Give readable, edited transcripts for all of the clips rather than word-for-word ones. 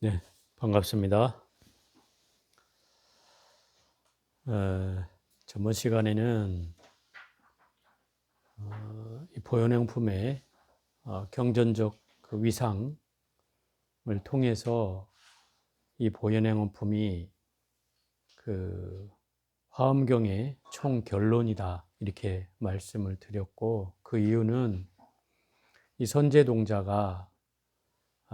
네, 반갑습니다. 저번 시간에는 이 보존용품의 경전적 그 위상을 통해서 이 보존용품이 그 화엄경의 총 결론이다 이렇게 말씀을 드렸고, 그 이유는 이 선제동자가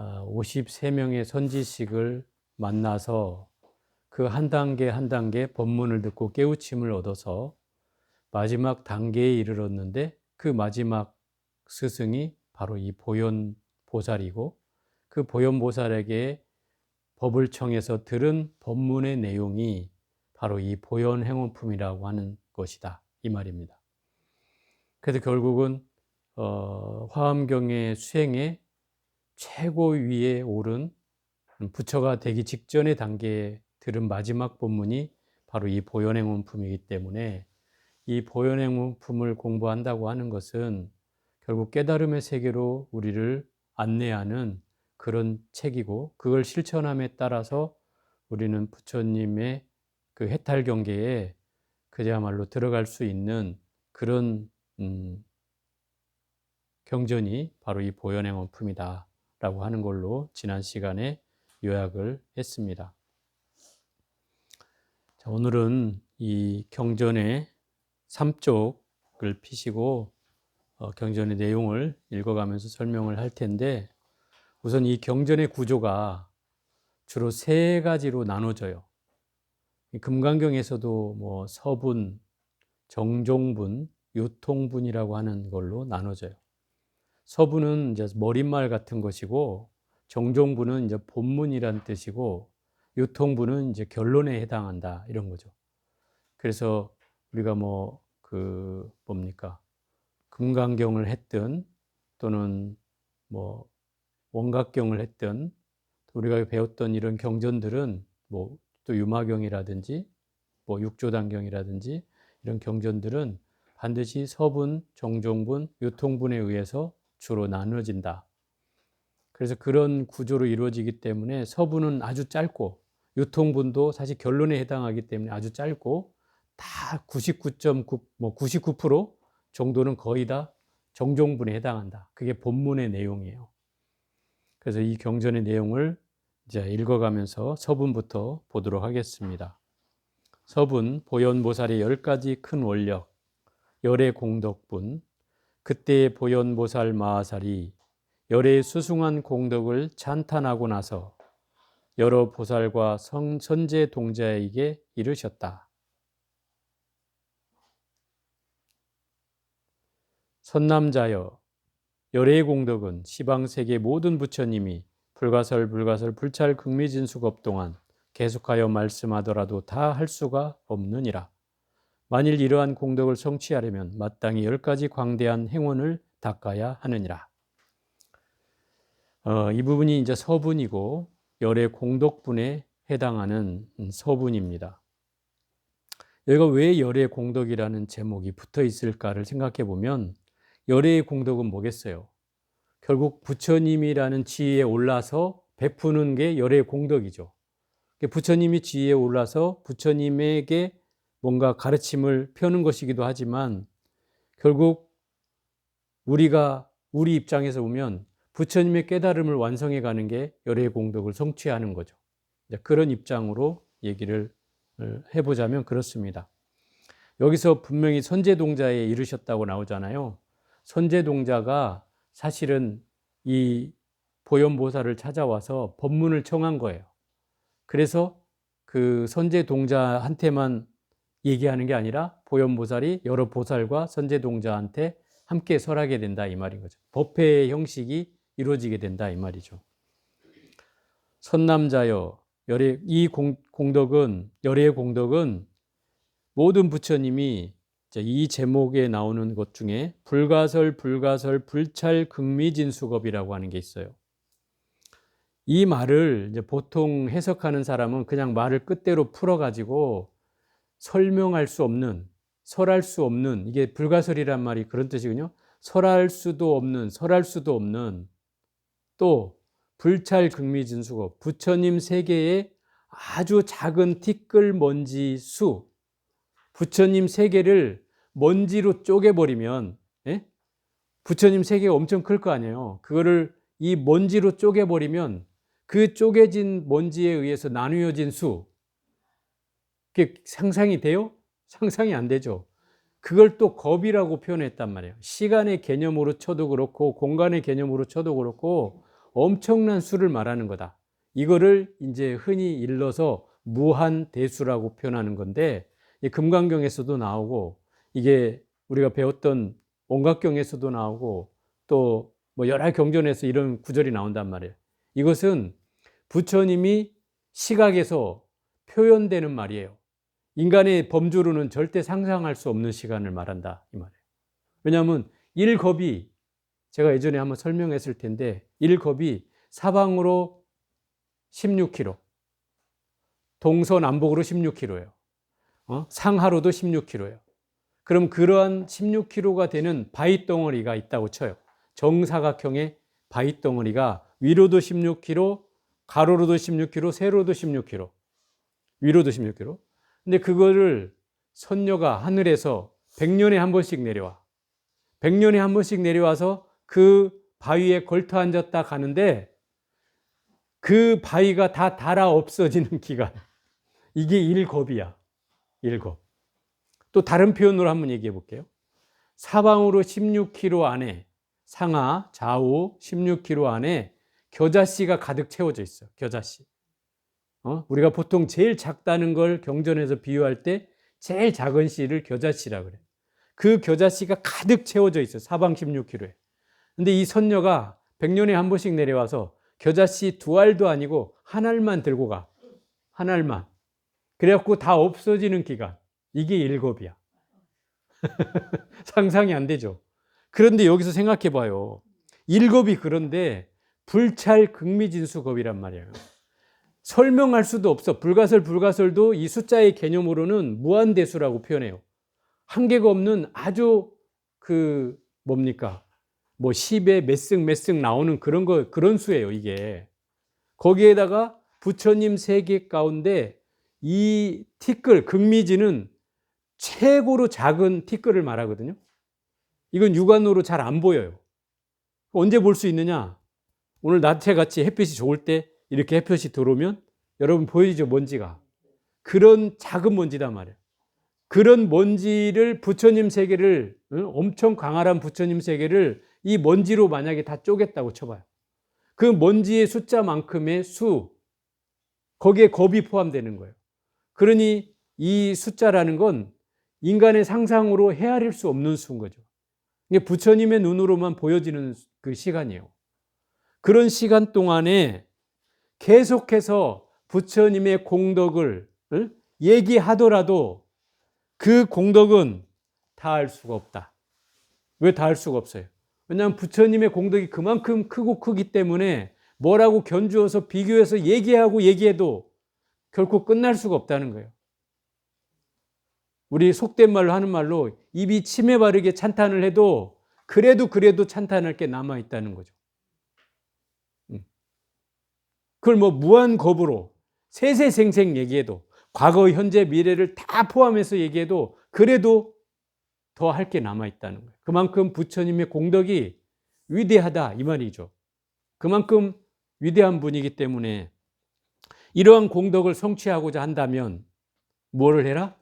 53명의 선지식을 만나서 그 한 단계 한 단계 법문을 듣고 깨우침을 얻어서 마지막 단계에 이르렀는데, 그 마지막 스승이 바로 이 보현보살이고, 그 보현보살에게 법을 청해서 들은 법문의 내용이 바로 이 보현행원품이라고 하는 것이다 이 말입니다. 그래서 결국은 화엄경의 수행의 최고 위에 오른 부처가 되기 직전의 단계에 들은 마지막 법문이 바로 이 보현행원품이기 때문에, 이 보현행품을 공부한다고 하는 것은 결국 깨달음의 세계로 우리를 안내하는 그런 책이고, 그걸 실천함에 따라서 우리는 부처님의 그 해탈 경계에 그야말로 들어갈 수 있는 그런 경전이 바로 이 보현행원품이다 라고 하는 걸로 지난 시간에 요약을 했습니다. 자, 오늘은 이 경전의 3쪽을 피시고 경전의 내용을 읽어가면서 설명을 할 텐데, 우선 이 경전의 구조가 주로 세 가지로 나눠져요. 금강경에서도 뭐 서분, 정종분, 유통분이라고 하는 걸로 나눠져요. 서분은 이제 머릿말 같은 것이고, 정종분은 이제 본문이란 뜻이고, 유통분은 이제 결론에 해당한다 이런 거죠. 그래서 우리가 뭡니까? 금강경을 했든 또는 뭐 원각경을 했든, 우리가 배웠던 이런 경전들은 또 유마경이라든지 육조단경이라든지 이런 경전들은 반드시 서분, 정종분, 유통분에 의해서 주로 나눠진다. 그래서 그런 구조로 이루어지기 때문에 서분은 아주 짧고, 유통분도 사실 결론에 해당하기 때문에 아주 짧고, 다 99.9, 99% 정도는 거의 다 정종분에 해당한다. 그게 본문의 내용이에요. 그래서 이 경전의 내용을 이제 읽어가면서 서분부터 보도록 하겠습니다. 서분, 보현보살의 10가지 큰 원력, 열의 공덕분. 그때의 보현보살 마하살이 열의 수승한 공덕을 찬탄하고 나서 여러 보살과 선제 동자에게 이르셨다. 선남자여, 열의 공덕은 시방세계 모든 부처님이 불가설 불찰 극미진수겁 동안 계속하여 말씀하더라도 다 할 수가 없느니라. 만일 이러한 공덕을 성취하려면 마땅히 10가지 광대한 행원을 닦아야 하느니라. 이 부분이 이제 서분이고, 열의 공덕분에 해당하는 서분입니다. 여기가 왜 열의 공덕이라는 제목이 붙어 있을까를 생각해 보면, 열의 공덕은 뭐겠어요? 결국 부처님이라는 지위에 올라서 베푸는 게 열의 공덕이죠. 부처님이 지위에 올라서 부처님에게 뭔가 가르침을 펴는 것이기도 하지만, 결국 우리 입장에서 보면 부처님의 깨달음을 완성해 가는 게 열의 공덕을 성취하는 거죠. 그런 입장으로 얘기를 해보자면 그렇습니다. 여기서 분명히 선제동자에 이르셨다고 나오잖아요. 선제동자가 사실은 이 보현보살을 찾아와서 법문을 청한 거예요. 그래서 그 선제동자한테만 얘기하는 게 아니라 보현보살이 여러 보살과 선제동자한테 함께 설하게 된다 이 말인 거죠. 법회의 형식이 이루어지게 된다 이 말이죠. 선남자여, 이 공덕은, 열의 공덕은 모든 부처님이 이 제목에 나오는 것 중에 불가설 불찰 극미진수겁이라고 하는 게 있어요. 이 말을 이제 보통 해석하는 사람은 그냥 말을 끝대로 풀어가지고 설명할 수 없는, 설할 수 없는, 이게 불가설이란 말이 그런 뜻이거든요. 설할 수도 없는, 또 불찰극미진수고 부처님 세계의 아주 작은 티끌 먼지 수, 부처님 세계를 먼지로 쪼개버리면, 예? 부처님 세계가 엄청 클 거 아니에요. 그거를 이 먼지로 쪼개버리면 그 쪼개진 먼지에 의해서 나누어진 수, 그게 상상이 돼요? 상상이 안 되죠. 그걸 또 겁이라고 표현했단 말이에요. 시간의 개념으로 쳐도 그렇고 공간의 개념으로 쳐도 그렇고 엄청난 수를 말하는 거다. 이거를 이제 흔히 일러서 무한대수라고 표현하는 건데, 금강경에서도 나오고 이게 우리가 배웠던 온각경에서도 나오고 또 뭐 여러 경전에서 이런 구절이 나온단 말이에요. 이것은 부처님이 시각에서 표현되는 말이에요. 인간의 범주로는 절대 상상할 수 없는 시간을 말한다 이 말이에요. 왜냐하면 1겁이 제가 예전에 한번 설명했을 텐데 1겁이 사방으로 16km, 동서남북으로 16km예요. 상하로도 16km예요. 그럼 그러한 16km가 되는 바위덩어리가 있다고 쳐요. 정사각형의 바위덩어리가 위로도 16km, 가로로도 16km, 세로도 16km, 위로도 16km. 근데 그거를 선녀가 하늘에서 100년에 한 번씩 내려와. 100년에 한 번씩 내려와서 그 바위에 걸터 앉았다 가는데 그 바위가 다 닳아 없어지는 기간. 이게 1겁이야. 1겁. 또 다른 표현으로 한번 얘기해 볼게요. 사방으로 16km 안에, 상하, 좌우 16km 안에 겨자씨가 가득 채워져 있어. 겨자씨. 우리가 보통 제일 작다는 걸 경전에서 비유할 때 제일 작은 씨를 겨자씨라 그래. 그 겨자씨가 가득 채워져 있어. 사방 16km에. 근데 이 선녀가 100년에 한 번씩 내려와서 겨자씨 2알도 아니고 한 알만 들고 가. 한 알만. 그래갖고 다 없어지는 기간. 이게 1겁이야. 상상이 안 되죠. 그런데 여기서 생각해 봐요. 1겁이 그런데 불찰극미진수겁이란 말이에요. 설명할 수도 없어. 불가설도 이 숫자의 개념으로는 무한대수라고 표현해요. 한계가 없는 아주 뭡니까? 뭐 10에 몇 승 나오는 그런 수예요, 이게. 거기에다가 부처님 세계 가운데 이 티끌, 극미지는 최고로 작은 티끌을 말하거든요. 이건 육안으로 잘 안 보여요. 언제 볼 수 있느냐? 오늘 낮에같이 햇빛이 좋을 때 이렇게 햇볕이 들어오면 여러분 보이죠? 먼지가. 그런 작은 먼지단 말이에요. 그런 먼지를 부처님 세계를, 엄청 광활한 부처님 세계를 이 먼지로 만약에 다 쪼갰다고 쳐봐요. 그 먼지의 숫자만큼의 수, 거기에 겁이 포함되는 거예요. 그러니 이 숫자라는 건 인간의 상상으로 헤아릴 수 없는 수인 거죠. 이게 부처님의 눈으로만 보여지는 그 시간이에요. 그런 시간 동안에 계속해서 부처님의 공덕을 얘기하더라도 그 공덕은 다할 수가 없다. 왜 다할 수가 없어요? 왜냐하면 부처님의 공덕이 그만큼 크고 크기 때문에 뭐라고 견주어서 비교해서 얘기해도 결코 끝날 수가 없다는 거예요. 우리 속된 말로 하는 말로 입이 침에 바르게 찬탄을 해도 그래도 찬탄할 게 남아있다는 거죠. 그걸 뭐 무한겁으로 세세생생 얘기해도 과거, 현재, 미래를 다 포함해서 얘기해도 그래도 더 할 게 남아있다는 거예요. 그만큼 부처님의 공덕이 위대하다 이 말이죠. 그만큼 위대한 분이기 때문에 이러한 공덕을 성취하고자 한다면 뭐를 해라?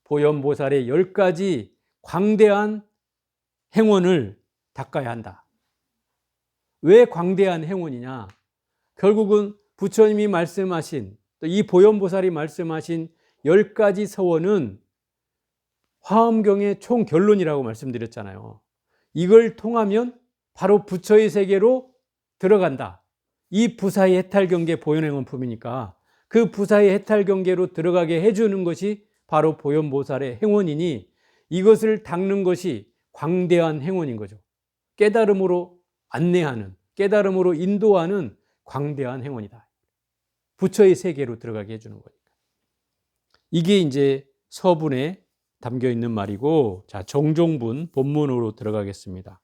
보현보살의 10가지 광대한 행원을 닦아야 한다. 왜 광대한 행원이냐? 결국은 부처님이 말씀하신, 또 이 보현보살이 말씀하신 10가지 서원은 화엄경의 총 결론이라고 말씀드렸잖아요. 이걸 통하면 바로 부처의 세계로 들어간다. 이 부사의 해탈경계 보현행원품이니까 그 부사의 해탈경계로 들어가게 해주는 것이 바로 보현보살의 행원이니 이것을 닦는 것이 광대한 행원인 거죠. 깨달음으로 안내하는, 깨달음으로 인도하는 광대한 행원이다. 부처의 세계로 들어가게 해주는 거니까. 이게 이제 서분에 담겨 있는 말이고, 자, 정종분 본문으로 들어가겠습니다.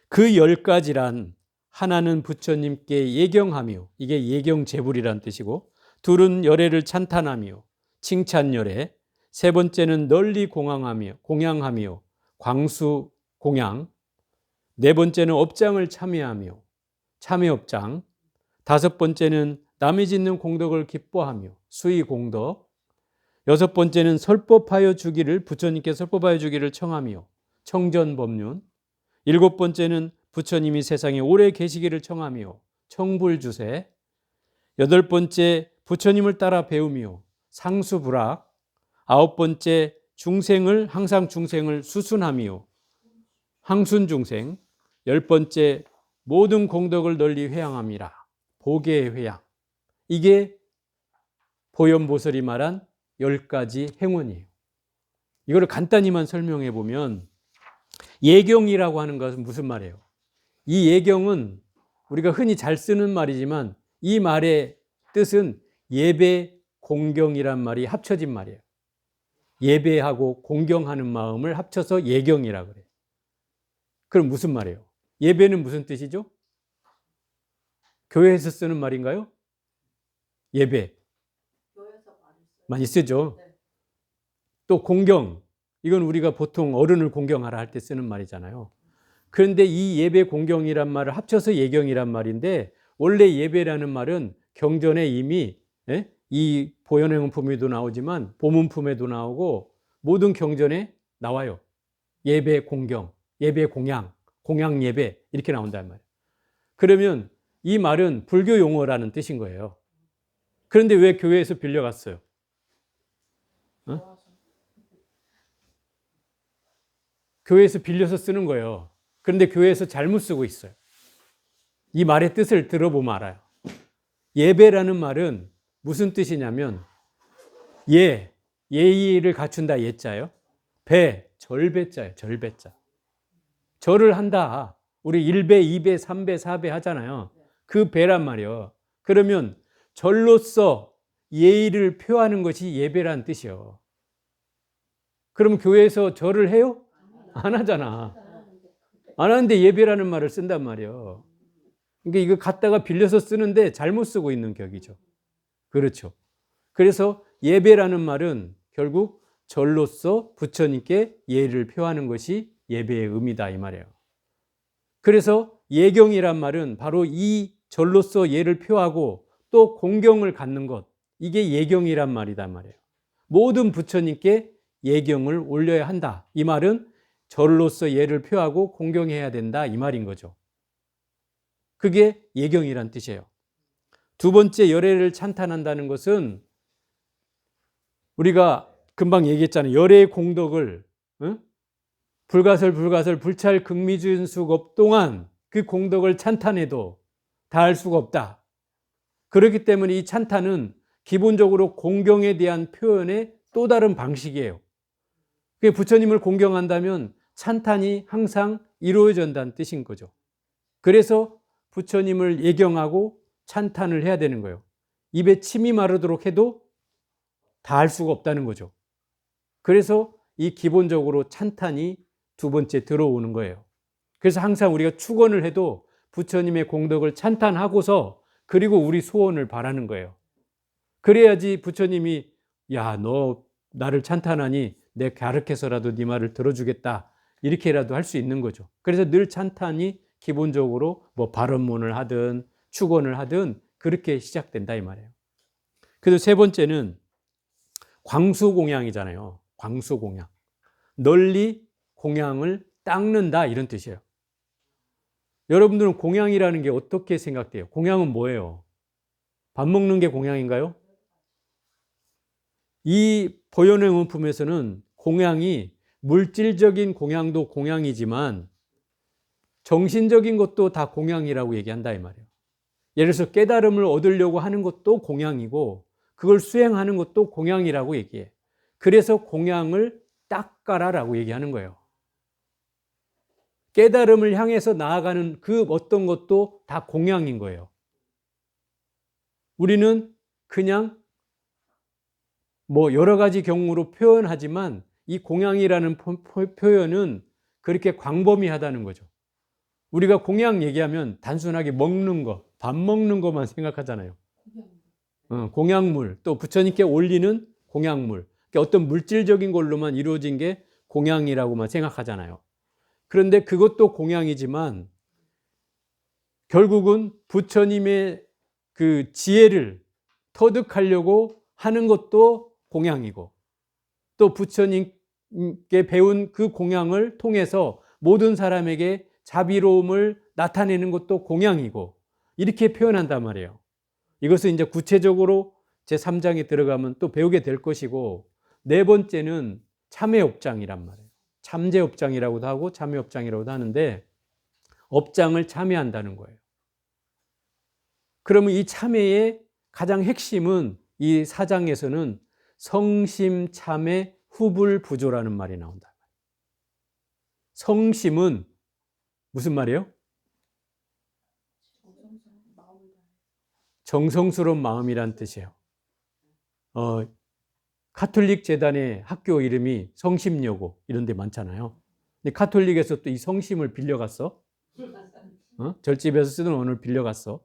그 10가지란 하나는 부처님께 예경하며, 이게 예경제불이란 뜻이고, 둘은 열애를 찬탄하며 칭찬열애, 세 번째는 널리 공양하며 광수 공양, 네 번째는 업장을 참여하며 참여업장, 다섯 번째는 남이 짓는 공덕을 기뻐하며 수의공덕, 여섯 번째는 설법하여 주기를, 부처님께 설법하여 주기를 청하며 청전법륜, 일곱 번째는 부처님이 세상에 오래 계시기를 청하며 청불주세, 여덟 번째 부처님을 따라 배우며 상수불학, 아홉 번째 항상 중생을 수순하며 항순중생, 열 번째 모든 공덕을 널리 회양함이라 보계의 회양. 이게 보현보살이 말한 10가지 행원이에요. 이거를 간단히만 설명해 보면, 예경이라고 하는 것은 무슨 말이에요? 이 예경은 우리가 흔히 잘 쓰는 말이지만 이 말의 뜻은 예배, 공경이란 말이 합쳐진 말이에요. 예배하고 공경하는 마음을 합쳐서 예경이라고 그래요. 그럼 무슨 말이에요? 예배는 무슨 뜻이죠? 교회에서 쓰는 말인가요? 예배 많이 쓰죠. 또 공경, 이건 우리가 보통 어른을 공경하라 할 때 쓰는 말이잖아요. 그런데 이 예배 공경이란 말을 합쳐서 예경이란 말인데, 원래 예배라는 말은 경전에 이미 이 보현행품에도 나오지만 보문품에도 나오고 모든 경전에 나와요. 예배 공경, 예배 공양, 공양 예배 이렇게 나온단 말이에요. 그러면 이 말은 불교 용어라는 뜻인 거예요. 그런데 왜 교회에서 빌려갔어요? 교회에서 빌려서 쓰는 거예요. 그런데 교회에서 잘못 쓰고 있어요. 이 말의 뜻을 들어보면 알아요. 예배라는 말은 무슨 뜻이냐면, 예의를 갖춘다 예자요. 절배자예요. 절배자. 절을 한다. 우리 1배, 2배, 3배, 4배 하잖아요. 그 배란 말이에요. 그러면 절로서 예의를 표하는 것이 예배란 뜻이에요. 그럼 교회에서 절을 해요? 안 하잖아. 안 하는데 예배라는 말을 쓴단 말이에요. 그러니까 이거 갖다가 빌려서 쓰는데 잘못 쓰고 있는 격이죠. 그렇죠. 그래서 예배라는 말은 결국 절로서 부처님께 예를 표하는 것이 예배의 의미다 이 말이에요. 그래서 예경이란 말은 바로 이 절로서 예를 표하고 또 공경을 갖는 것, 이게 예경이란 말이단 말이에요. 모든 부처님께 예경을 올려야 한다. 이 말은 절로서 예를 표하고 공경해야 된다 이 말인 거죠. 그게 예경이란 뜻이에요. 두 번째, 열애를 찬탄한다는 것은 우리가 금방 얘기했잖아요. 열애의 공덕을 불가설 불찰 극미준숙 업동안 그 공덕을 찬탄해도 다할 수가 없다. 그렇기 때문에 이 찬탄은 기본적으로 공경에 대한 표현의 또 다른 방식이에요. 부처님을 공경한다면 찬탄이 항상 이루어진다는 뜻인 거죠. 그래서 부처님을 예경하고 찬탄을 해야 되는 거예요. 입에 침이 마르도록 해도 다 할 수가 없다는 거죠. 그래서 이 기본적으로 찬탄이 두 번째 들어오는 거예요. 그래서 항상 우리가 축원을 해도 부처님의 공덕을 찬탄하고서 그리고 우리 소원을 바라는 거예요. 그래야지 부처님이 야, 너 나를 찬탄하니 내 가르쳐서라도 네 말을 들어주겠다 이렇게라도 할 수 있는 거죠. 그래서 늘 찬탄이 기본적으로 뭐 발언문을 하든 축원을 하든 그렇게 시작된다 이 말이에요. 그래서 세 번째는 광수공양이잖아요. 광수공양. 널리 공양을 닦는다 이런 뜻이에요. 여러분들은 공양이라는 게 어떻게 생각돼요? 공양은 뭐예요? 밥 먹는 게 공양인가요? 이 보현행원품에서는 공양이 물질적인 공양도 공양이지만 정신적인 것도 다 공양이라고 얘기한다 이 말이에요. 예를 들어서 깨달음을 얻으려고 하는 것도 공양이고 그걸 수행하는 것도 공양이라고 얘기해. 그래서 공양을 닦아라라고 얘기하는 거예요. 깨달음을 향해서 나아가는 그 어떤 것도 다 공양인 거예요. 우리는 그냥 뭐 여러 가지 경우로 표현하지만 이 공양이라는 표현은 그렇게 광범위하다는 거죠. 우리가 공양 얘기하면 단순하게 먹는 거, 밥 먹는 것만 생각하잖아요. 공양물, 또 부처님께 올리는 공양물, 그러니까 어떤 물질적인 걸로만 이루어진 게 공양이라고만 생각하잖아요. 그런데 그것도 공양이지만 결국은 부처님의 그 지혜를 터득하려고 하는 것도 공양이고, 또 부처님께 배운 그 공양을 통해서 모든 사람에게 자비로움을 나타내는 것도 공양이고, 이렇게 표현한단 말이에요. 이것을 이제 구체적으로 제3장에 들어가면 또 배우게 될 것이고, 네 번째는 참회업장이란 말이에요. 참제업장이라고도 하고 참회업장이라고도 하는데, 업장을 참회한다는 거예요. 그러면 이 참회의 가장 핵심은 이 4장에서는 성심 참회 후불부조라는 말이 나온다. 성심은 무슨 말이에요? 정성스러운 마음이란 뜻이에요. 카톨릭 재단의 학교 이름이 성심여고 이런 데 많잖아요. 근데 카톨릭에서 또 이 성심을 빌려갔어. 절집에서 쓰던 언어를 빌려갔어.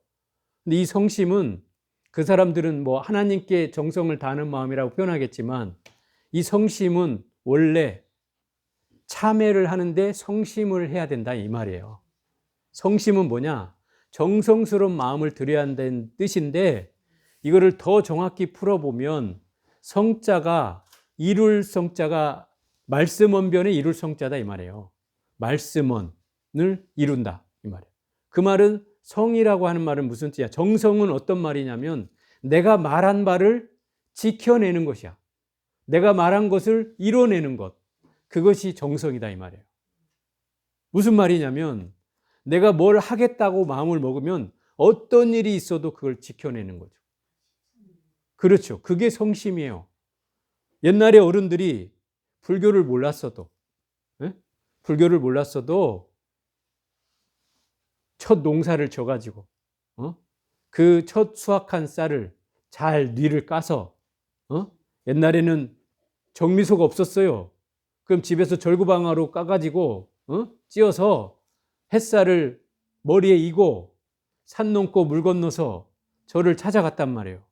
근데 이 성심은 그 사람들은 뭐 하나님께 정성을 다하는 마음이라고 표현하겠지만, 이 성심은 원래 참회를 하는데 성심을 해야 된다 이 말이에요. 성심은 뭐냐? 정성스러운 마음을 들여야 한다는 뜻인데, 이거를 더 정확히 풀어보면 성자가 이룰 성자가 말씀언변의 이룰 성자다 이 말이에요. 말씀언을 이룬다 이 말이에요. 그 말은 성이라고 하는 말은 무슨 뜻이야? 정성은 어떤 말이냐면 내가 말한 바를 지켜내는 것이야. 내가 말한 것을 이뤄내는 것. 그것이 정성이다 이 말이에요. 무슨 말이냐면 내가 뭘 하겠다고 마음을 먹으면 어떤 일이 있어도 그걸 지켜내는 거죠. 그렇죠. 그게 성심이에요. 옛날에 어른들이 불교를 몰랐어도, 불교를 몰랐어도 첫 농사를 져가지고 그 첫 수확한 쌀을 잘 뉘를 까서, 옛날에는 정미소가 없었어요. 그럼 집에서 절구방아로 까가지고 찧어서 햇살을 머리에 이고 산 넘고 물 건너서 절을 찾아갔단 말이에요.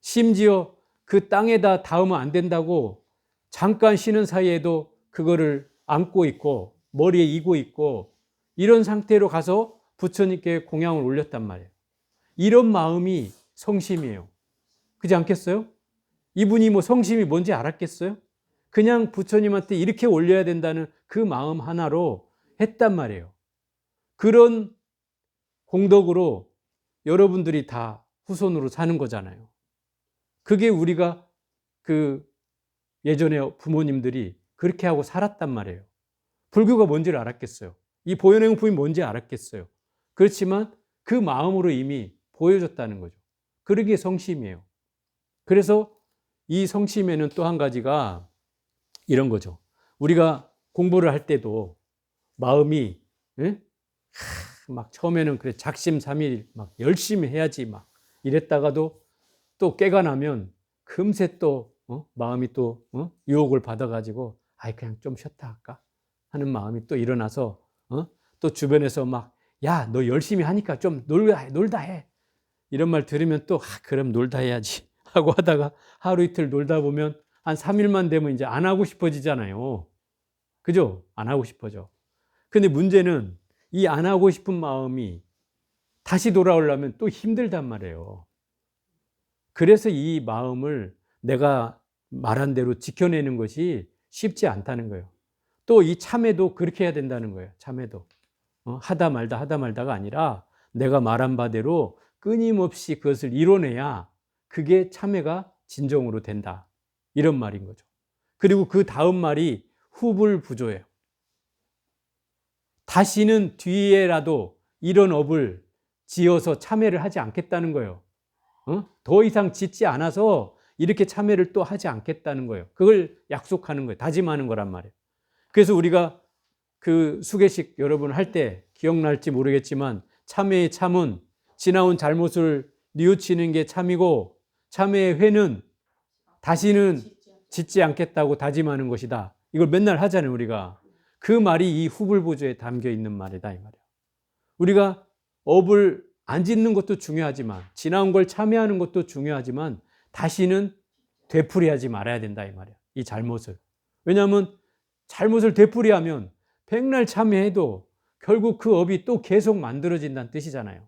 심지어 그 땅에다 닿으면 안 된다고 잠깐 쉬는 사이에도 그거를 안고 있고 머리에 이고 있고 이런 상태로 가서 부처님께 공양을 올렸단 말이에요. 이런 마음이 성심이에요. 그렇지 않겠어요? 이분이 뭐 성심이 뭔지 알았겠어요? 그냥 부처님한테 이렇게 올려야 된다는 그 마음 하나로 했단 말이에요. 그런 공덕으로 여러분들이 다 후손으로 사는 거잖아요. 그게 우리가 그 예전에 부모님들이 그렇게 하고 살았단 말이에요. 불교가 뭔지를 알았겠어요? 이 보현행품이 뭔지 알았겠어요? 그렇지만 그 마음으로 이미 보여줬다는 거죠. 그러기에 성심이에요. 그래서 이 성심에는 또 한 가지가 이런 거죠. 우리가 공부를 할 때도 마음이 막 처음에는 그래 작심삼일 막 열심히 해야지 막 이랬다가도 또 깨가 나면 금세 또 마음이 또 유혹을 받아가지고 아이 그냥 좀 쉬었다 할까 하는 마음이 또 일어나서 또 주변에서 막 야 너 열심히 하니까 좀 놀다 해 이런 말 들으면 또 그럼 놀다 해야지 하고 하다가 하루 이틀 놀다 보면 한 3일만 되면 이제 안 하고 싶어지잖아요. 그죠? 안 하고 싶어져. 근데 문제는 이 안 하고 싶은 마음이 다시 돌아오려면 또 힘들단 말이에요. 그래서 이 마음을 내가 말한 대로 지켜내는 것이 쉽지 않다는 거예요. 또 이 참회도 그렇게 해야 된다는 거예요. 참회도. 하다 말다가 아니라 내가 말한 바대로 끊임없이 그것을 이뤄내야 그게 참회가 진정으로 된다. 이런 말인 거죠. 그리고 그 다음 말이 후불부조예요. 다시는 뒤에라도 이런 업을 지어서 참회를 하지 않겠다는 거예요. 더 이상 짓지 않아서 이렇게 참회를 또 하지 않겠다는 거예요. 그걸 약속하는 거예요. 다짐하는 거란 말이에요. 그래서 우리가 그 수계식 여러분 할 때 기억날지 모르겠지만 참회의 참은 지나온 잘못을 뉘우치는 게 참이고 참회의 회는 다시는 짓지 않겠다고 다짐하는 것이다. 이걸 맨날 하잖아요, 우리가. 그 말이 이 후불부조에 담겨 있는 말이다, 이 말이에요. 우리가 업을 안 짓는 것도 중요하지만, 지나온 걸 참회하는 것도 중요하지만 다시는 되풀이하지 말아야 된다 이 말이야. 이 잘못을. 왜냐하면 잘못을 되풀이하면 백날 참회해도 결국 그 업이 또 계속 만들어진다는 뜻이잖아요.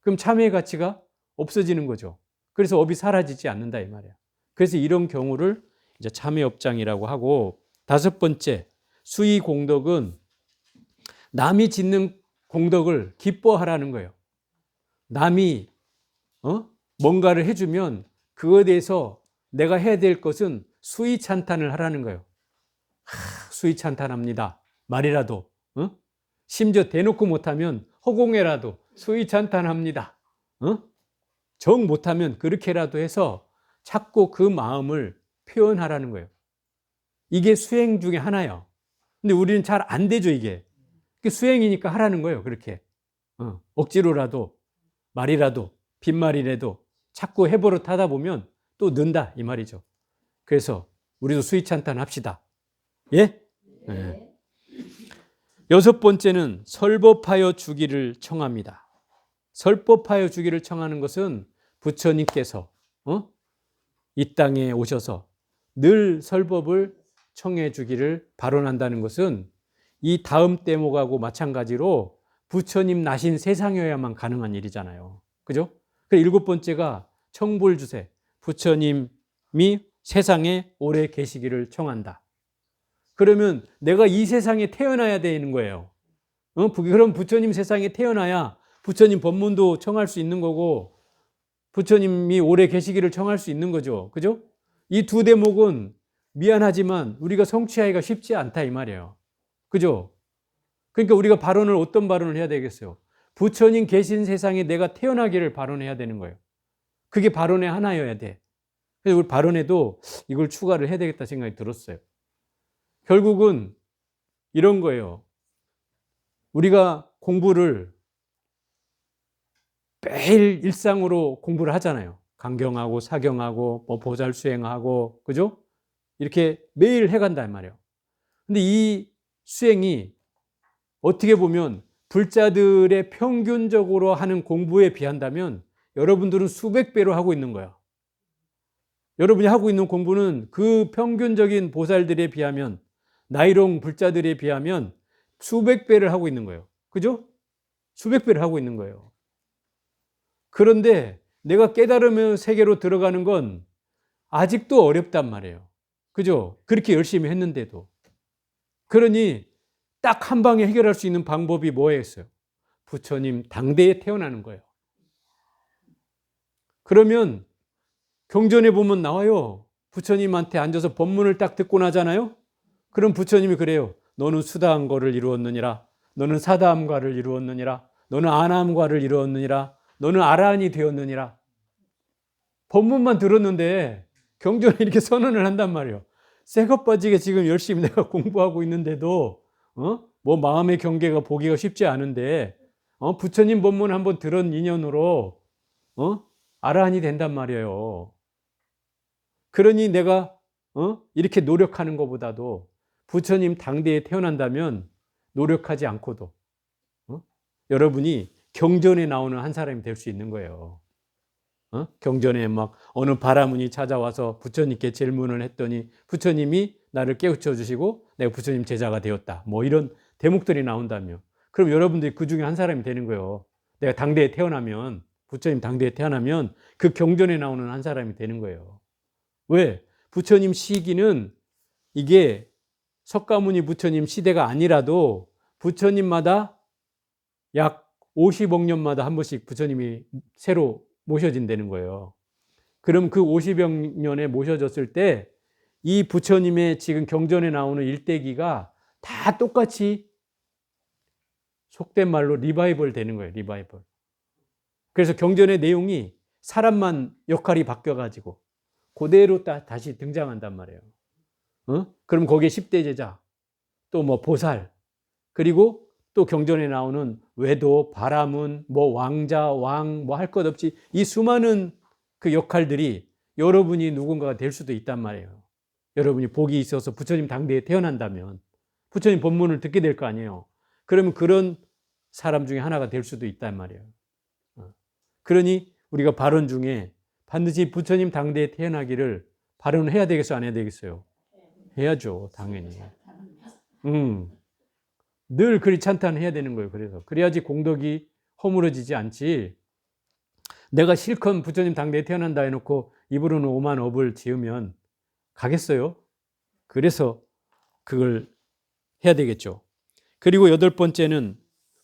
그럼 참회의 가치가 없어지는 거죠. 그래서 업이 사라지지 않는다 이 말이야. 그래서 이런 경우를 이제 참회업장이라고 하고, 다섯 번째, 수의공덕은 남이 짓는 공덕을 기뻐하라는 거예요. 남이 뭔가를 해주면 그거에 대해서 내가 해야 될 것은 수의찬탄을 하라는 거예요. 수의찬탄합니다. 말이라도. 심지어 대놓고 못하면 허공에라도 수의찬탄합니다. 정 못하면 그렇게라도 해서 자꾸 그 마음을 표현하라는 거예요. 이게 수행 중에 하나예요. 근데 우리는 잘 안 되죠, 이게. 수행이니까 하라는 거예요, 그렇게. 억지로라도, 말이라도, 빈말이라도 자꾸 해버릇 하다 보면 또 는다, 이 말이죠. 그래서 우리도 수의찬탄 합시다. 예? 네. 여섯 번째는 설법하여 주기를 청합니다. 설법하여 주기를 청하는 것은 부처님께서 이 땅에 오셔서 늘 설법을 청해 주기를 발언한다는 것은 이 다음 대목하고 마찬가지로 부처님 나신 세상이어야만 가능한 일이잖아요. 그죠? 그리고 일곱 번째가 청불주세. 부처님이 세상에 오래 계시기를 청한다. 그러면 내가 이 세상에 태어나야 되는 거예요. 그럼 부처님 세상에 태어나야 부처님 법문도 청할 수 있는 거고, 부처님이 오래 계시기를 청할 수 있는 거죠. 그죠? 이 두 대목은 미안하지만 우리가 성취하기가 쉽지 않다 이 말이에요. 그죠? 그러니까 우리가 발언을 어떤 발언을 해야 되겠어요? 부처님 계신 세상에 내가 태어나기를 발언해야 되는 거예요. 그게 발언의 하나여야 돼. 그래서 우리 발언에도 이걸 추가를 해야 되겠다 생각이 들었어요. 결국은 이런 거예요. 우리가 공부를 매일 일상으로 공부를 하잖아요. 강경하고 사경하고 뭐 보살수행하고, 그죠? 이렇게 매일 해간단 말이에요. 근데 이 수행이 어떻게 보면 불자들의 평균적으로 하는 공부에 비한다면 여러분들은 수백 배로 하고 있는 거야. 여러분이 하고 있는 공부는 그 평균적인 보살들에 비하면, 나이롱 불자들에 비하면 수백 배를 하고 있는 거예요. 그죠? 수백 배를 하고 있는 거예요. 그런데 내가 깨달음의 세계로 들어가는 건 아직도 어렵단 말이에요. 그죠? 그렇게 열심히 했는데도. 그러니 딱 한 방에 해결할 수 있는 방법이 뭐였어요? 부처님 당대에 태어나는 거예요. 그러면 경전에 보면 나와요. 부처님한테 앉아서 법문을 딱 듣고 나잖아요. 그럼 부처님이 그래요. 너는 수다함과를 이루었느니라. 너는 사다함과를 이루었느니라. 너는 아나함과를 이루었느니라. 너는 아라한이 되었느니라. 법문만 들었는데 경전에 이렇게 선언을 한단 말이에요. 새것 빠지게 지금 열심히 내가 공부하고 있는데도 뭐 마음의 경계가 보기가 쉽지 않은데 부처님 법문 한번 들은 인연으로 아라한이 된단 말이에요. 그러니 내가 이렇게 노력하는 것보다도 부처님 당대에 태어난다면 노력하지 않고도 여러분이 경전에 나오는 한 사람이 될 수 있는 거예요. 경전에 막 어느 바라문이 찾아와서 부처님께 질문을 했더니 부처님이 나를 깨우쳐 주시고 내가 부처님 제자가 되었다. 뭐 이런 대목들이 나온다며. 그럼 여러분들이 그 중에 한 사람이 되는 거예요. 내가 당대에 태어나면, 부처님 당대에 태어나면 그 경전에 나오는 한 사람이 되는 거예요. 왜? 부처님 시기는 이게 석가모니 부처님 시대가 아니라도 부처님마다 약 50억 년마다 한 번씩 부처님이 새로 모셔진다는 거예요. 그럼 그 50여 년에 모셔졌을 때 이 부처님의 지금 경전에 나오는 일대기가 다 똑같이 속된 말로 리바이벌 되는 거예요. 리바이벌. 그래서 경전의 내용이 사람만 역할이 바뀌어가지고 그대로 다시 등장한단 말이에요. 그럼 거기에 10대 제자, 또 뭐 보살, 그리고 또 경전에 나오는 외도, 바라문, 뭐 왕자, 왕, 뭐 할 것 없이 이 수많은 그 역할들이 여러분이 누군가가 될 수도 있단 말이에요. 여러분이 복이 있어서 부처님 당대에 태어난다면 부처님 법문을 듣게 될 거 아니에요. 그러면 그런 사람 중에 하나가 될 수도 있단 말이에요. 그러니 우리가 발언 중에 반드시 부처님 당대에 태어나기를 발언을 해야 되겠어, 안 해야 되겠어요? 해야죠, 당연히. 늘 그리 찬탄해야 되는 거예요. 그래서 그래야지 공덕이 허물어지지 않지. 내가 실컷 부처님 당대에 태어난다 해놓고 입으로는 오만 업을 지으면 가겠어요? 그래서 그걸 해야 되겠죠. 그리고 8번째는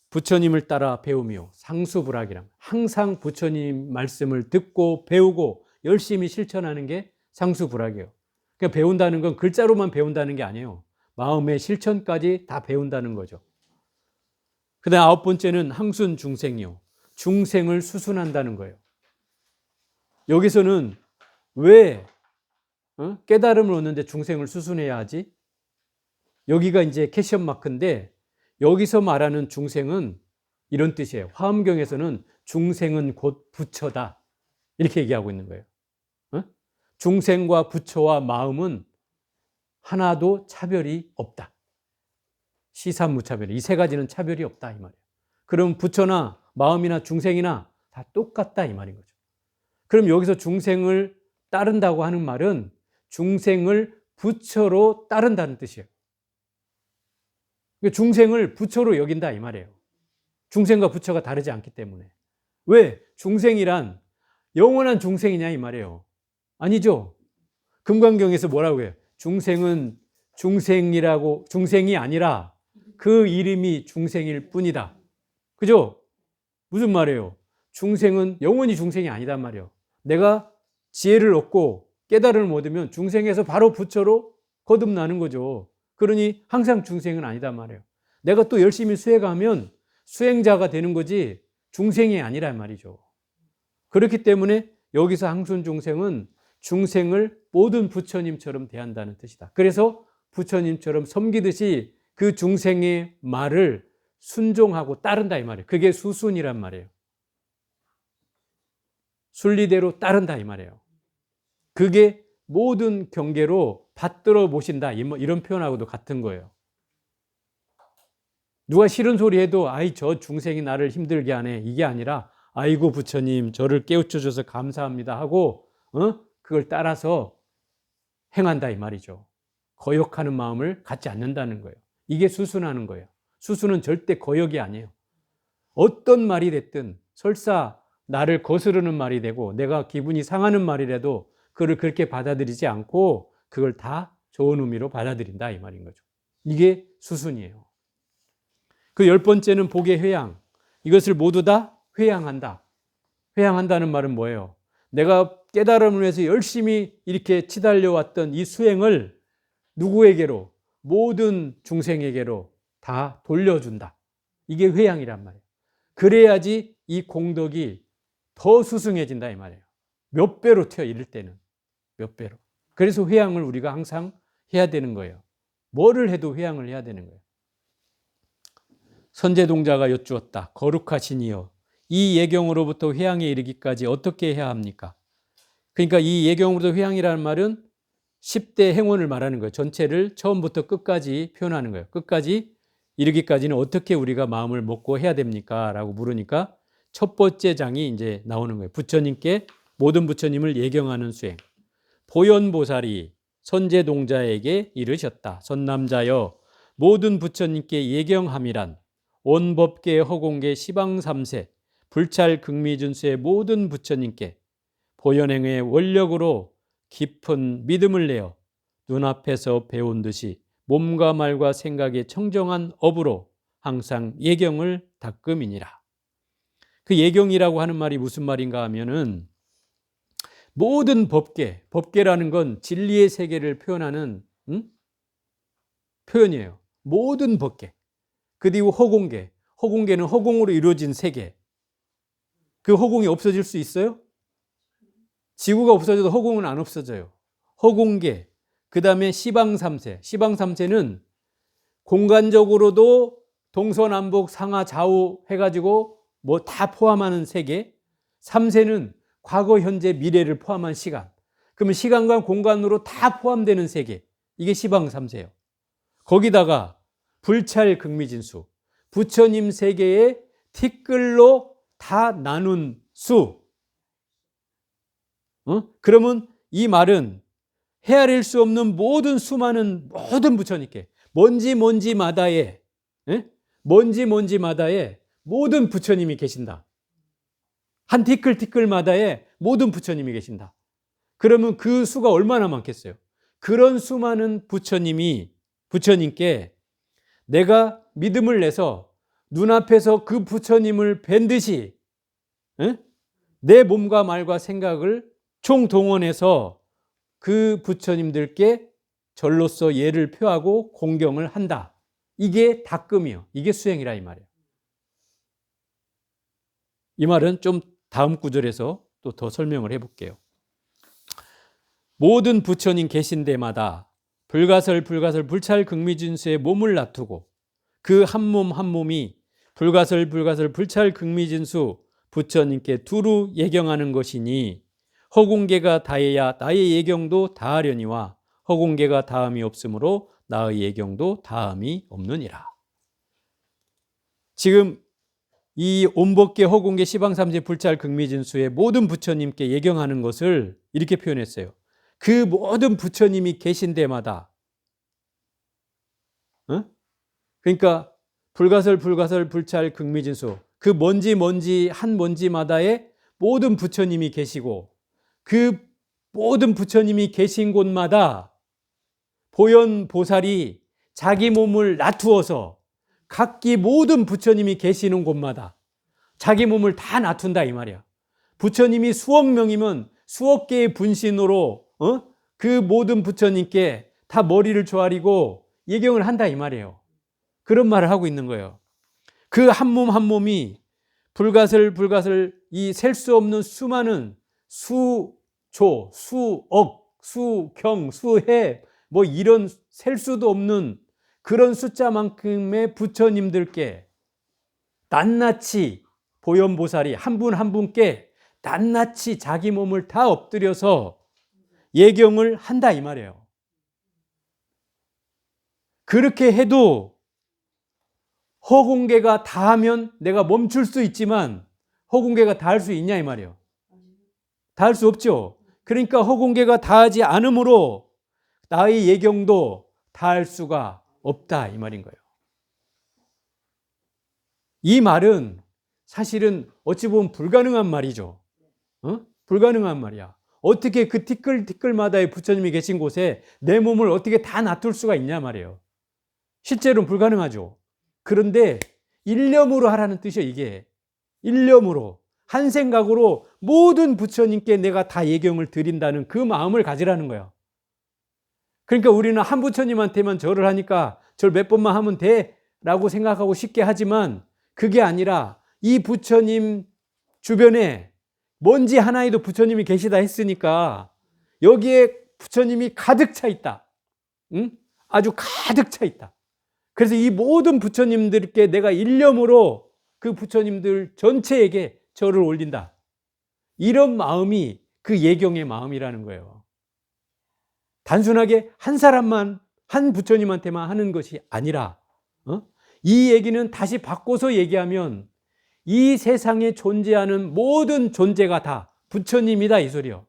부처님을 따라 배우며 상수불학이란, 항상 부처님 말씀을 듣고 배우고 열심히 실천하는 게 상수불학이에요. 그러니까 배운다는 건 글자로만 배운다는 게 아니에요. 마음의 실천까지 다 배운다는 거죠. 그 다음 9번째는 항순 중생이요. 중생을 수순한다는 거예요. 여기서는 왜 깨달음을 얻는데 중생을 수순해야 하지? 여기가 이제 캐션 마크인데, 여기서 말하는 중생은 이런 뜻이에요. 화엄경에서는 중생은 곧 부처다, 이렇게 얘기하고 있는 거예요. 중생과 부처와 마음은 하나도 차별이 없다. 시사무차별, 이 세 가지는 차별이 없다, 이 말이에요. 그럼 부처나 마음이나 중생이나 다 똑같다, 이 말인 거죠. 그럼 여기서 중생을 따른다고 하는 말은 중생을 부처로 따른다는 뜻이에요. 중생을 부처로 여긴다, 이 말이에요. 중생과 부처가 다르지 않기 때문에. 왜? 중생이란 영원한 중생이냐, 이 말이에요. 아니죠. 금강경에서 뭐라고 해요? 중생은 중생이 아니라 그 이름이 중생일 뿐이다. 그죠? 무슨 말이에요? 중생은 영원히 중생이 아니단 말이에요. 내가 지혜를 얻고 깨달음을 얻으면 중생에서 바로 부처로 거듭나는 거죠. 그러니 항상 중생은 아니단 말이에요. 내가 또 열심히 수행하면 수행자가 되는 거지 중생이 아니란 말이죠. 그렇기 때문에 여기서 항순 중생은 중생을 모든 부처님처럼 대한다는 뜻이다. 그래서 부처님처럼 섬기듯이 그 중생의 말을 순종하고 따른다, 이 말이에요. 그게 수순이란 말이에요. 순리대로 따른다, 이 말이에요. 그게 모든 경계로 받들어 모신다, 이런 표현하고도 같은 거예요. 누가 싫은 소리 해도 아이 저 중생이 나를 힘들게 하네, 이게 아니라 아이고 부처님 저를 깨우쳐 줘서 감사합니다 하고 그걸 따라서 행한다, 이 말이죠. 거역하는 마음을 갖지 않는다는 거예요. 이게 수순하는 거예요. 수순은 절대 거역이 아니에요. 어떤 말이 됐든 설사 나를 거스르는 말이 되고 내가 기분이 상하는 말이라도 그걸 그렇게 받아들이지 않고 그걸 다 좋은 의미로 받아들인다, 이 말인 거죠. 이게 수순이에요. 그 10번째는 복의 회양. 이것을 모두 다 회양한다. 회양한다는 말은 뭐예요? 내가 깨달음을 위해서 열심히 이렇게 치달려왔던 이 수행을 누구에게로? 모든 중생에게로 다 돌려준다. 이게 회양이란 말이에요. 그래야지 이 공덕이 더 수승해진다, 이 말이에요. 몇 배로 튀어, 이럴 때는. 몇 배로. 그래서 회양을 우리가 항상 해야 되는 거예요. 뭐를 해도 회양을 해야 되는 거예요. 선제동자가 여쭈었다. 거룩하시니여, 이 예경으로부터 회양에 이르기까지 어떻게 해야 합니까? 그러니까 이 예경으로부터 회양이라는 말은 10대 행원을 말하는 거예요. 전체를 처음부터 끝까지 표현하는 거예요. 끝까지 이르기까지는 어떻게 우리가 마음을 먹고 해야 됩니까? 라고 물으니까 첫 번째 장이 이제 나오는 거예요. 부처님께 모든 부처님을 예경하는 수행. 보현보살이 선제동자에게 이르셨다. 선남자여, 모든 부처님께 예경함이란 온 법계 허공계 시방삼세 불찰 극미준수의 모든 부처님께 보현행의 원력으로 깊은 믿음을 내어 눈앞에서 배운 듯이 몸과 말과 생각의 청정한 업으로 항상 예경을 닦음이니라. 그 예경이라고 하는 말이 무슨 말인가 하면은 모든 법계, 법계라는 건 진리의 세계를 표현하는 표현이에요. 모든 법계. 그리고 허공계, 허공계는 허공으로 이루어진 세계. 그 허공이 없어질 수 있어요? 지구가 없어져도 허공은 안 없어져요. 허공계, 그 다음에 시방삼세. 시방삼세는 공간적으로도 동서남북 상하 좌우 해가지고 뭐 다 포함하는 세계. 삼세는 과거, 현재, 미래를 포함한 시간. 그러면 시간과 공간으로 다 포함되는 세계. 이게 시방삼세예요. 거기다가 불찰 극미진수. 부처님 세계의 티끌로 다 나눈 수. 그러면 이 말은 헤아릴 수 없는 모든 수많은 모든 부처님께 먼지마다에 모든 부처님이 계신다. 한 티끌마다에 모든 부처님이 계신다. 그러면 그 수가 얼마나 많겠어요? 그런 수많은 부처님께 내가 믿음을 내서 눈앞에서 그 부처님을 뵌 듯이 내 몸과 말과 생각을 총동원해서 그 부처님들께 절로서 예를 표하고 공경을 한다. 이게 닦음이요. 이게 수행이라 이 말이에요. 이 말은 좀 다음 구절에서 또 더 설명을 해볼게요. 모든 부처님 계신 데마다 불가설 불찰 극미진수에 몸을 놔두고 그 한 몸 한 몸이 불가설 불찰 극미진수 부처님께 두루 예경하는 것이니 허공계가 다해야 나의 예경도 다하려니와 허공계가 다함이 없으므로 나의 예경도 다함이 없느니라. 지금 이 온법계 허공계 시방삼재 불찰 극미진수의 모든 부처님께 예경하는 것을 이렇게 표현했어요. 그 모든 부처님이 계신 데마다 그러니까 불가설 불찰 극미진수 그 먼지 한 먼지마다에 모든 부처님이 계시고 그 모든 부처님이 계신 곳마다 보현보살이 자기 몸을 놔두어서 각기 모든 부처님이 계시는 곳마다 자기 몸을 다 놔둔다 이 말이야. 부처님이 수억 명이면 수억 개의 분신으로 그 모든 부처님께 다 머리를 조아리고 예경을 한다 이 말이에요. 그런 말을 하고 있는 거예요. 그 한 몸 한 몸이 불가설 이 셀 수 없는 수많은 수조, 수억, 수경, 수해 뭐 이런 셀 수도 없는 그런 숫자만큼의 부처님들께 낱낱이 보현보살이 한 분 한 분께 낱낱이 자기 몸을 다 엎드려서 예경을 한다 이 말이에요. 그렇게 해도 허공계가 다하면 내가 멈출 수 있지만 허공계가 다할 수 있냐 이 말이에요. 다할 수 없죠. 그러니까 허공계가 다하지 않으므로 나의 예경도 다할 수가 없다 이 말인 거예요. 이 말은 사실은 어찌 보면 불가능한 말이죠. 불가능한 말이야. 어떻게 그 티끌마다의 부처님이 계신 곳에 내 몸을 어떻게 다 놔둘 수가 있냐 말이에요. 실제로는 불가능하죠. 그런데 일념으로 하라는 뜻이에요. 이게 일념으로 한 생각으로 모든 부처님께 내가 다 예경을 드린다는 그 마음을 가지라는 거예요. 그러니까 우리는 한 부처님한테만 절을 하니까 절 몇 번만 하면 돼 라고 생각하고 쉽게 하지만 그게 아니라 이 부처님 주변에 먼지 하나에도 부처님이 계시다 했으니까 여기에 부처님이 가득 차 있다. 아주 가득 차 있다. 그래서 이 모든 부처님들께 내가 일념으로 그 부처님들 전체에게 절을 올린다. 이런 마음이 그 예경의 마음이라는 거예요. 단순하게 한 사람만, 한 부처님한테만 하는 것이 아니라 이 얘기는 다시 바꿔서 얘기하면 이 세상에 존재하는 모든 존재가 다 부처님이다 이 소리요.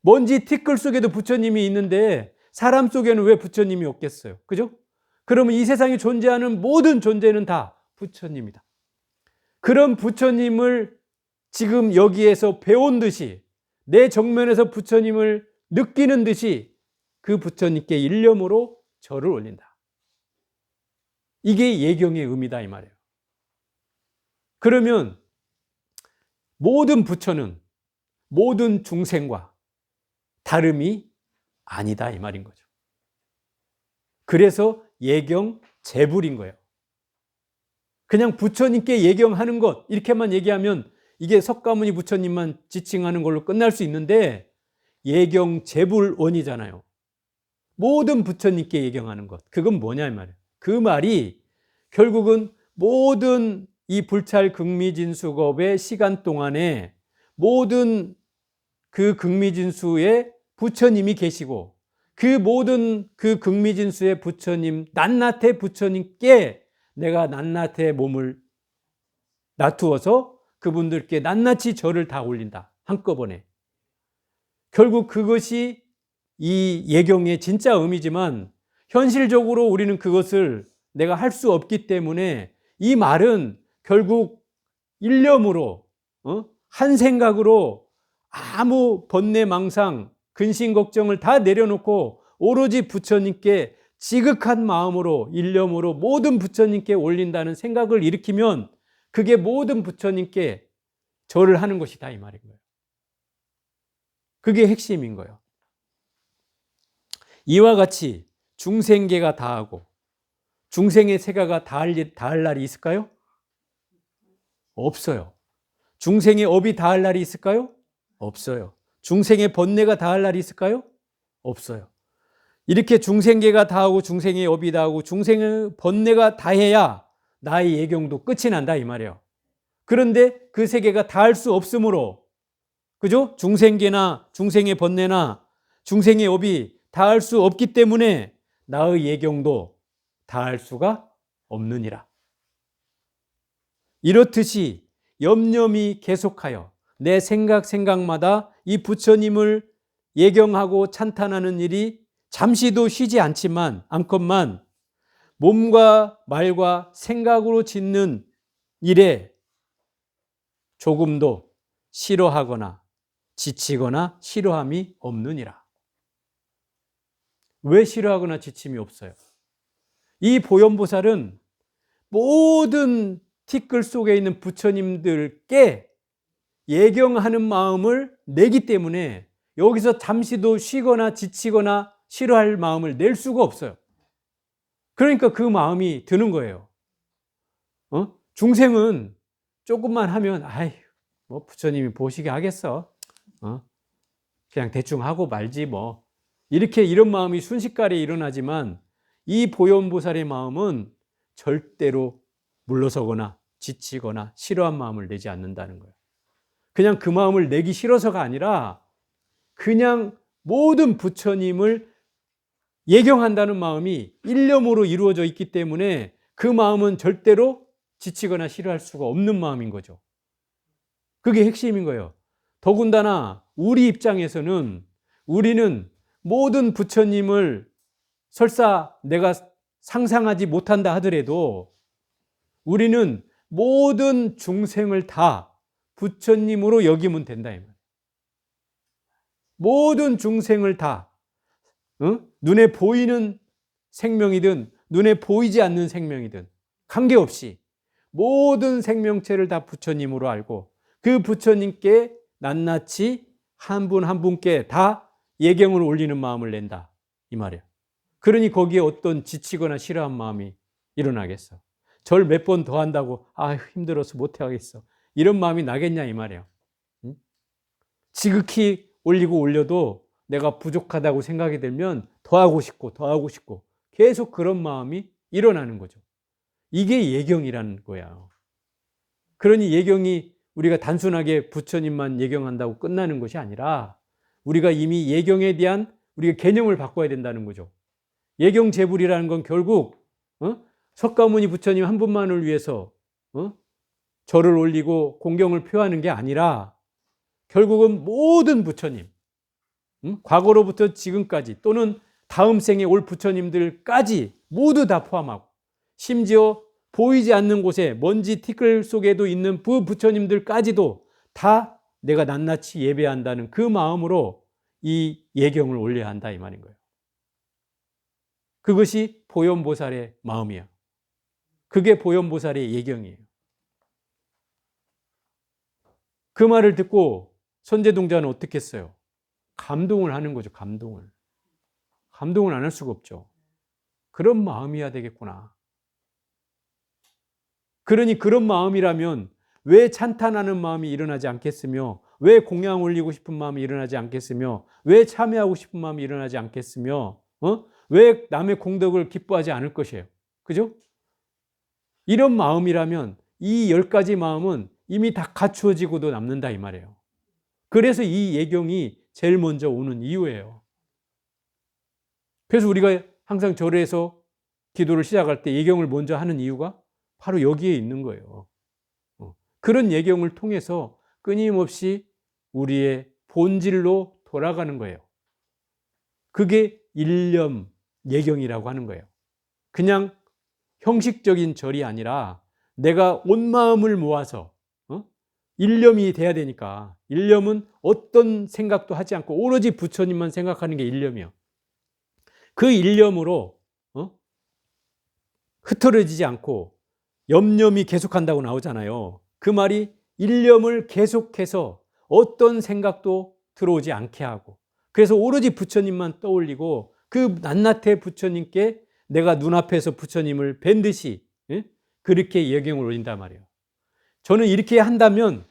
먼지 티끌 속에도 부처님이 있는데 사람 속에는 왜 부처님이 없겠어요? 그죠? 그러면 이 세상에 존재하는 모든 존재는 다 부처님이다. 그런 부처님을 지금 여기에서 배운 듯이 내 정면에서 부처님을 느끼는 듯이 그 부처님께 일념으로 절을 올린다. 이게 예경의 의미다 이 말이에요. 그러면 모든 부처는 모든 중생과 다름이 아니다 이 말인 거죠. 그래서 예경 재불인 거예요. 그냥 부처님께 예경하는 것 이렇게만 얘기하면 이게 석가모니 부처님만 지칭하는 걸로 끝날 수 있는데 예경 재불원이잖아요. 모든 부처님께 예경하는 것 그건 뭐냐 이 말이에요. 그 말이 결국은 모든 이 불찰 극미진수겁의 시간 동안에 모든 그 극미진수에 부처님이 계시고 그 모든 그 극미진수의 부처님 낱낱의 부처님께 내가 낱낱이 몸을 놔두어서 그분들께 낱낱이 절을 다 올린다. 한꺼번에. 결국 그것이 이 예경의 진짜 의미지만 현실적으로 우리는 그것을 내가 할 수 없기 때문에 이 말은 결국 일념으로 한 생각으로 아무 번뇌망상 근심 걱정을 다 내려놓고 오로지 부처님께 지극한 마음으로 일념으로 모든 부처님께 올린다는 생각을 일으키면 그게 모든 부처님께 절을 하는 것이다 이 말인 거예요. 그게 핵심인 거예요. 이와 같이 중생계가 다하고 중생의 세가가 다할 날이 있을까요? 없어요. 중생의 업이 다할 날이 있을까요? 없어요. 중생의 번뇌가 다할 날이 있을까요? 없어요. 이렇게 중생계가 다하고 중생의 업이 다하고 중생의 번뇌가 다해야 나의 예경도 끝이 난다 이 말이에요. 그런데 그 세계가 다할 수 없으므로, 그죠? 중생계나 중생의 번뇌나 중생의 업이 다할 수 없기 때문에 나의 예경도 다할 수가 없느니라. 이렇듯이 염념이 계속하여 내 생각마다 이 부처님을 예경하고 찬탄하는 일이 잠시도 쉬지 않건만 몸과 말과 생각으로 짓는 일에 조금도 싫어하거나 지치거나 싫어함이 없느니라. 왜 싫어하거나 지침이 없어요? 이 보현보살은 모든 티끌 속에 있는 부처님들께 예경하는 마음을 내기 때문에 여기서 잠시도 쉬거나 지치거나 싫어할 마음을 낼 수가 없어요. 그러니까 그 마음이 드는 거예요. 중생은 조금만 하면 뭐 부처님이 보시게 하겠어. 그냥 대충 하고 말지 뭐. 이런 마음이 순식간에 일어나지만 이 보현보살의 마음은 절대로 물러서거나 지치거나 싫어한 마음을 내지 않는다는 거예요. 그냥 그 마음을 내기 싫어서가 아니라 그냥 모든 부처님을 예경한다는 마음이 일념으로 이루어져 있기 때문에 그 마음은 절대로 지치거나 싫어할 수가 없는 마음인 거죠. 그게 핵심인 거예요. 더군다나 우리 입장에서는 우리는 모든 부처님을 설사 내가 상상하지 못한다 하더라도 우리는 모든 중생을 다 부처님으로 여기면 된다 이 말이에요. 모든 중생을 다 눈에 보이는 생명이든 눈에 보이지 않는 생명이든 관계없이 모든 생명체를 다 부처님으로 알고 그 부처님께 낱낱이 한 분 한 분께 다 예경을 올리는 마음을 낸다 이 말이에요. 그러니 거기에 어떤 지치거나 싫어한 마음이 일어나겠어? 절 몇 번 더 한다고 힘들어서 못하겠어 이런 마음이 나겠냐 이 말이에요. 지극히 올리고 올려도 내가 부족하다고 생각이 들면 더 하고 싶고 계속 그런 마음이 일어나는 거죠. 이게 예경이라는 거야. 그러니 예경이 우리가 단순하게 부처님만 예경한다고 끝나는 것이 아니라 우리가 이미 예경에 대한 우리가 개념을 바꿔야 된다는 거죠. 예경제불이라는 건 결국 석가모니 부처님 한 분만을 위해서 절을 올리고 공경을 표하는 게 아니라 결국은 모든 부처님, 과거로부터 지금까지 또는 다음 생에 올 부처님들까지 모두 다 포함하고 심지어 보이지 않는 곳에 먼지 티끌 속에도 있는 그 부처님들까지도 다 내가 낱낱이 예배한다는 그 마음으로 이 예경을 올려야 한다 이 말인 거예요. 그것이 보현보살의 마음이야. 그게 보현보살의 예경이에요. 그 말을 듣고 선제동자는 어떻게 했어요? 감동을 하는 거죠. 감동을 안 할 수가 없죠. 그런 마음이어야 되겠구나. 그러니 그런 마음이라면 왜 찬탄하는 마음이 일어나지 않겠으며 왜 공양 올리고 싶은 마음이 일어나지 않겠으며 왜 참여하고 싶은 마음이 일어나지 않겠으며 왜 남의 공덕을 기뻐하지 않을 것이에요. 그죠? 이런 마음이라면 이 10가지 마음은 이미 다 갖추어지고도 남는다 이 말이에요. 그래서 이 예경이 제일 먼저 오는 이유예요. 그래서 우리가 항상 절에서 기도를 시작할 때 예경을 먼저 하는 이유가 바로 여기에 있는 거예요. 그런 예경을 통해서 끊임없이 우리의 본질로 돌아가는 거예요. 그게 일념 예경이라고 하는 거예요. 그냥 형식적인 절이 아니라 내가 온 마음을 모아서 일념이 돼야 되니까, 일념은 어떤 생각도 하지 않고 오로지 부처님만 생각하는 게 일념이에요. 그 일념으로 흐트러지지 않고 염념이 계속한다고 나오잖아요. 그 말이 일념을 계속해서 어떤 생각도 들어오지 않게 하고, 그래서 오로지 부처님만 떠올리고 그 낱낱이 부처님께 내가 눈앞에서 부처님을 뵌 듯이 그렇게 예경을 올린단 말이에요. 저는 이렇게 한다면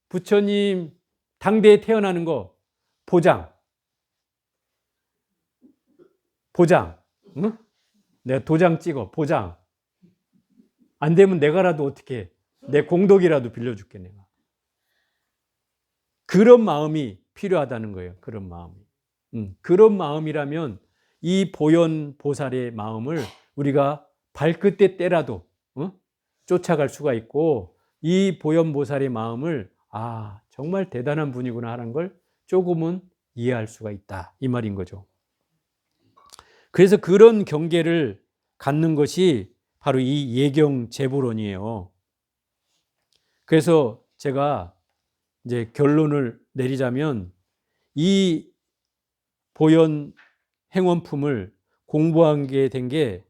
부처님 당대에 태어나는 거 보장, 응? 내가 도장 찍어, 보장. 안 되면 내가라도 어떻게 내 공덕이라도 빌려줄게, 내가. 그런 마음이 필요하다는 거예요. 그런 마음이. 그런 마음이라면 이 보현 보살의 마음을 우리가 발끝에 때라도 쫓아갈 수가 있고, 이 보현 보살의 마음을 정말 대단한 분이구나 하는 걸 조금은 이해할 수가 있다, 이 말인 거죠. 그래서 그런 경계를 갖는 것이 바로 이 예경 제보론이에요. 그래서 제가 이제 결론을 내리자면, 이 보현 행원품을 공부하게 된 게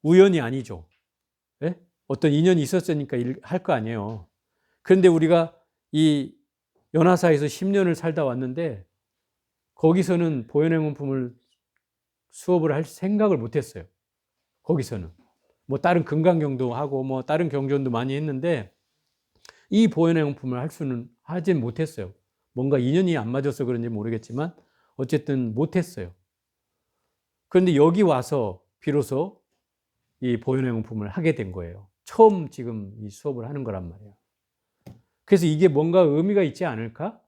우연이 아니죠. 예? 어떤 인연이 있었으니까 할 거 아니에요. 그런데 우리가 이 연화사에서 10년을 살다 왔는데 거기서는 보현 행원품을 수업을 할 생각을 못 했어요. 거기서는 뭐 다른 금강경도 하고 뭐 다른 경전도 많이 했는데 이 보현 행원품을 하진 못했어요. 뭔가 인연이 안 맞아서 그런지 모르겠지만 어쨌든 못했어요. 그런데 여기 와서 비로소 이 보현 행원품을 하게 된 거예요. 처음 지금 이 수업을 하는 거란 말이에요. 그래서 이게 뭔가 의미가 있지 않을까?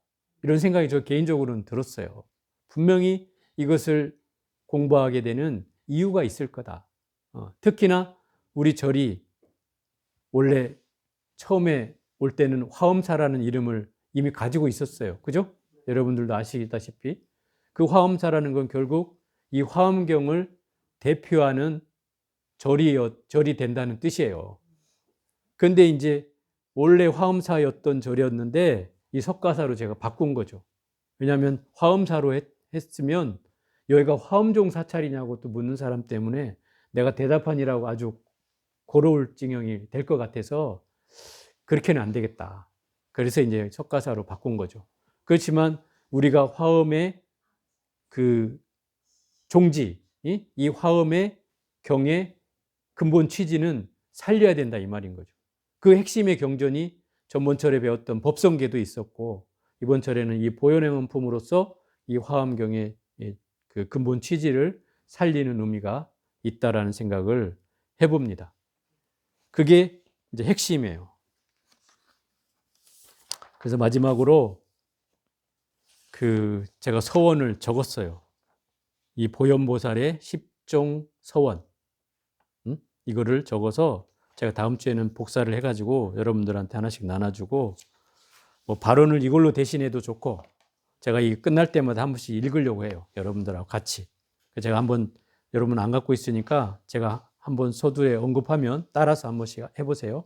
이런 생각이 저 개인적으로는 들었어요. 분명히 이것을 공부하게 되는 이유가 있을 거다. 특히나 우리 절이 원래 처음에 올 때는 화엄사라는 이름을 이미 가지고 있었어요. 그죠? 여러분들도 아시다시피 그 화엄사라는 건 결국 이 화엄경을 대표하는 절이 된다는 뜻이에요. 그런데 이제 원래 화엄사였던 절이었는데 이 석가사로 제가 바꾼 거죠. 왜냐하면 화엄사로 했으면 여기가 화엄종 사찰이냐고 또 묻는 사람 때문에 내가 대답하니라고 아주 고로울 지경이 될 것 같아서 그렇게는 안 되겠다. 그래서 이제 석가사로 바꾼 거죠. 그렇지만 우리가 화엄의 그 종지, 이 화엄의 경의 근본 취지는 살려야 된다, 이 말인 거죠. 그 핵심의 경전이 전번 절에 배웠던 법성계도 있었고, 이번 절에는 이 보현행원품으로서 이 화엄경의 그 근본 취지를 살리는 의미가 있다라는 생각을 해봅니다. 그게 이제 핵심이에요. 그래서 마지막으로 제가 서원을 적었어요. 이 보현보살의 10종 서원. 이거를 적어서 제가 다음 주에는 복사를 해가지고 여러분들한테 하나씩 나눠주고, 뭐 발언을 이걸로 대신해도 좋고, 제가 이 끝날 때마다 한 번씩 읽으려고 해요. 여러분들하고 같이. 제가 한번, 여러분 안 갖고 있으니까 제가 한번 서두에 언급하면 따라서 한 번씩 해보세요.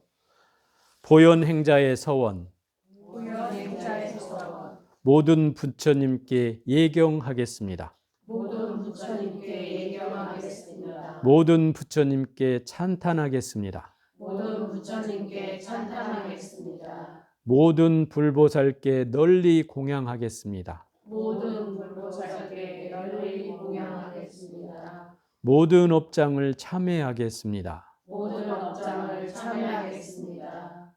보현행자의 서원. 모든 부처님께 예경하겠습니다. 모든 부처님께 예경하겠습니다. 모든 부처님께 찬탄하겠습니다. 모든 부처님께 찬탄하겠습니다. 모든 불보살께 널리 공양하겠습니다. 모든 불보살께 널리 공양하겠습니다. 모든 업장을 참회하겠습니다. 모든 업장을 참여하겠습니다.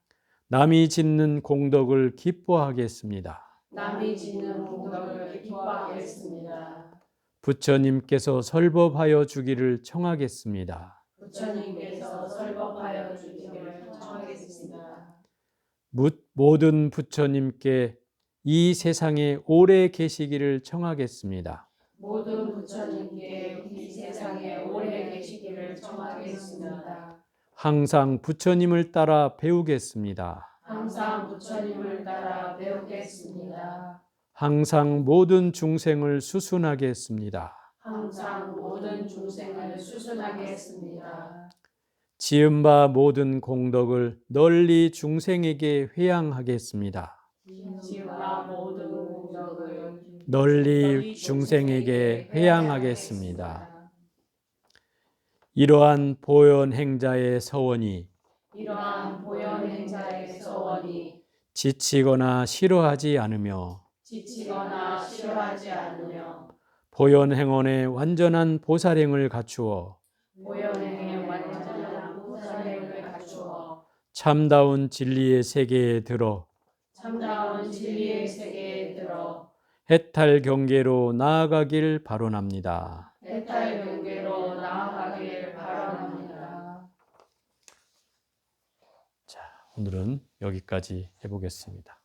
남이 짓는 공덕을 기뻐하겠습니다. 남이 짓는 공덕을 기뻐하겠습니다. 부처님께서 설법하여 주기를 청하겠습니다. 부처님께서 설법하여 주기를 청하겠습니다. 모든 부처님께 이 세상에 오래 계시기를 청하겠습니다. 모든 부처님께 이 세상에 오래 계시기를 청하겠습니다. 항상 부처님을 따라 배우겠습니다. 항상 부처님을 따라 배우겠습니다. 항상 모든 중생을 수순하겠습니다. 항상 모든 중생을 수순하겠습니다. 지은 바 모든 공덕을 널리 중생에게 회양하겠습니다. 지와 모든 공덕을 널리 중생에게 회양하겠습니다. 이러한 보현행자의 서원이 이러한 보현행자의 서원이 지치거나 싫어하지 않으며 지치거나 싫어하지 않으며 보현행원의 완전한 보살행을 갖추어 보현행의 완전한 보살행을 갖추어 참다운 진리의 세계에 들어 참다운 진리의 세계에 들어 해탈 경계로 나아가길 바라옵니다. 해탈 경계로 나아가길 바랍니다. 자, 오늘은 여기까지 해보겠습니다.